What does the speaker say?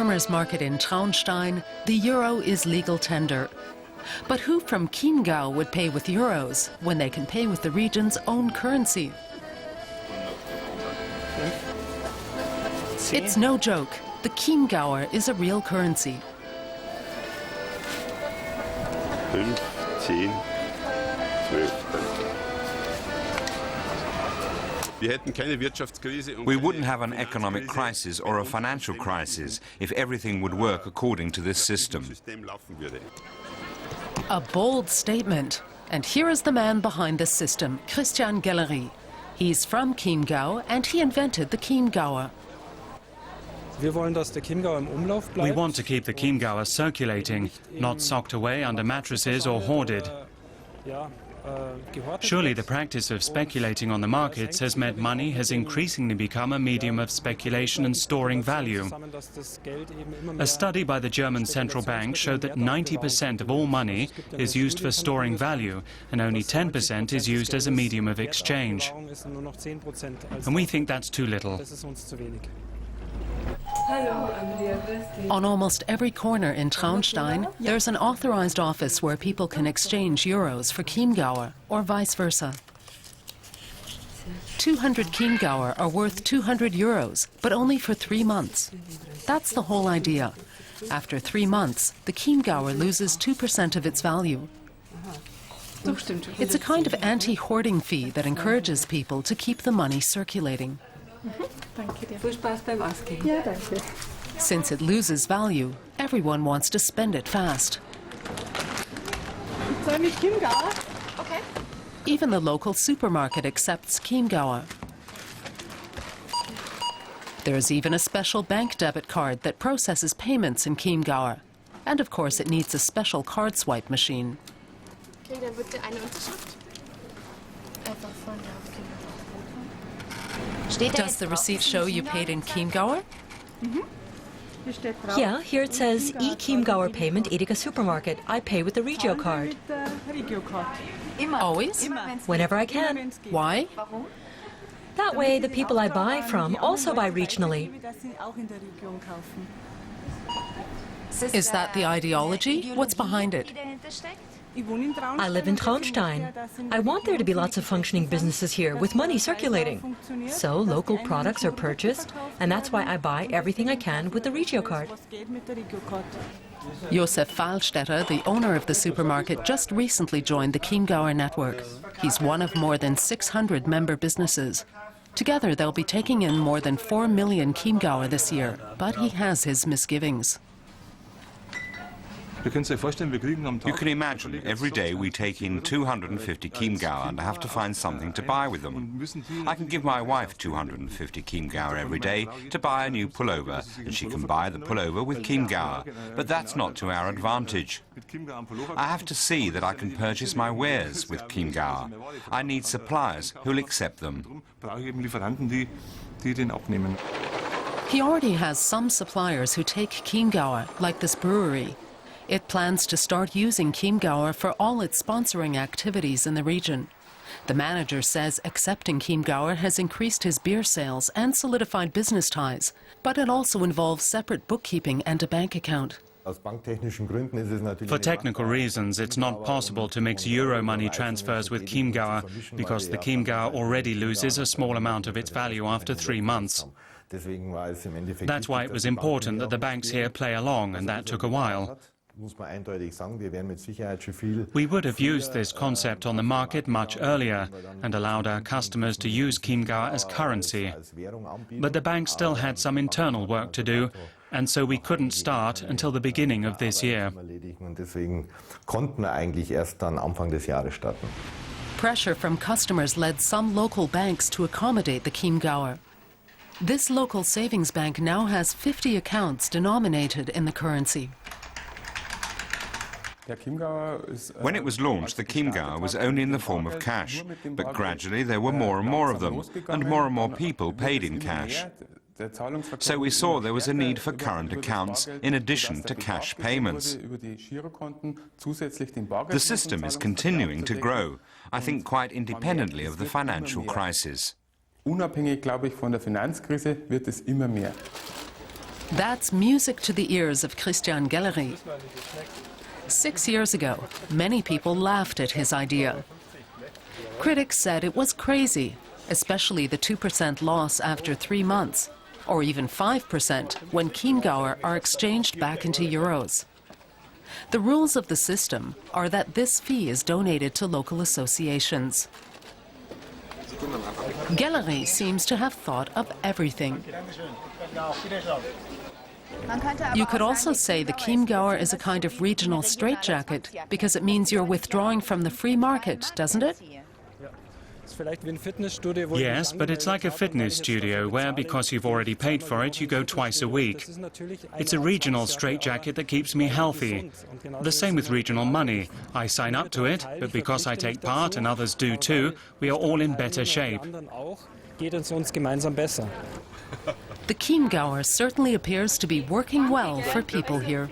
farmers' market in Traunstein, the euro is legal tender. But who from Chiemgau would pay with euros when they can pay with the region's own currency? It's no joke. The Chiemgauer is a real currency. 5, 10, 12. We wouldn't have an economic crisis or a financial crisis if everything would work according to this system. A bold statement. And here is the man behind this system, Chiemgauer. He's from Chiemgau and he invented the Chiemgauer. We want to keep the Chiemgauer circulating, not socked away under mattresses or hoarded. Surely the practice of speculating on the markets has meant money has increasingly become a medium of speculation and storing value. A study by the German central bank showed that 90% of all money is used for storing value and only 10% is used as a medium of exchange. And we think that's too little. On almost every corner in Traunstein, there's an authorized office where people can exchange euros for Chiemgauer, or vice versa. 200 Chiemgauer are worth 200 euros, but only for 3 months. That's the whole idea. After 3 months, the Chiemgauer loses 2% of its value. It's a kind of anti-hoarding fee that encourages people to keep the money circulating. Since it loses value, everyone wants to spend it fast. Okay. Even the local supermarket accepts Chiemgauer. There's even a special bank debit card that processes payments in Chiemgauer. And of course it needs a special card swipe machine. Does the receipt show you paid in Chiemgauer? Yeah, here it says Chiemgauer payment Edeka supermarket. I pay with the Regio card. Always? Whenever I can. Why? That way the people I buy from also buy regionally. Is that the ideology? What's behind it? I live in Traunstein. I want there to be lots of functioning businesses here with money circulating. So local products are purchased, and that's why I buy everything I can with the Regio card. Josef Fahlstetter, the owner of the supermarket, just recently joined the Chiemgauer network. He's one of more than 600 member businesses. Together they'll be taking in more than 4 million Chiemgauer this year, but he has his misgivings. You can imagine, every day we take in 250 Chiemgauer and I have to find something to buy with them. I can give my wife 250 Chiemgauer every day to buy a new pullover, and she can buy the pullover with Chiemgauer, but that's not to our advantage. I have to see that I can purchase my wares with Chiemgauer. I need suppliers who'll accept them. He already has some suppliers who take Chiemgauer, like this brewery. It plans to start using Chiemgauer for all its sponsoring activities in the region. The manager says accepting Chiemgauer has increased his beer sales and solidified business ties, but it also involves separate bookkeeping and a bank account. For technical reasons, it's not possible to mix euro money transfers with Chiemgauer because the Chiemgauer already loses a small amount of its value after 3 months. That's why it was important that the banks here play along, and that took a while. We would have used this concept on the market much earlier and allowed our customers to use Chiemgauer as currency. But the bank still had some internal work to do, and so we couldn't start until the beginning of this year. Pressure from customers led some local banks to accommodate the Chiemgauer. This local savings bank now has 50 accounts denominated in the currency. When it was launched, the Chiemgauer was only in the form of cash, but gradually there were more and more of them, and more people paid in cash. So we saw there was a need for current accounts in addition to cash payments. The system is continuing to grow, I think quite independently of the financial crisis. Unabhängig, glaube ich, von der Finanzkrise wird es immer mehr. That's music to the ears of Christian Gellery. 6 years ago, many people laughed at his idea. Critics said it was crazy, especially the 2% loss after 3 months, or even 5% when Chiemgauer are exchanged back into euros. The rules of the system are that this fee is donated to local associations. Gellery seems to have thought of everything. You could also say the Chiemgauer is a kind of regional straitjacket, because it means you're withdrawing from the free market, doesn't it? Yes, but it's like a fitness studio where, because you've already paid for it, you go twice a week. It's a regional straitjacket that keeps me healthy. The same with regional money. I sign up to it, but because I take part and others do too, we are all in better shape. The Chiemgauer certainly appears to be working well for people here.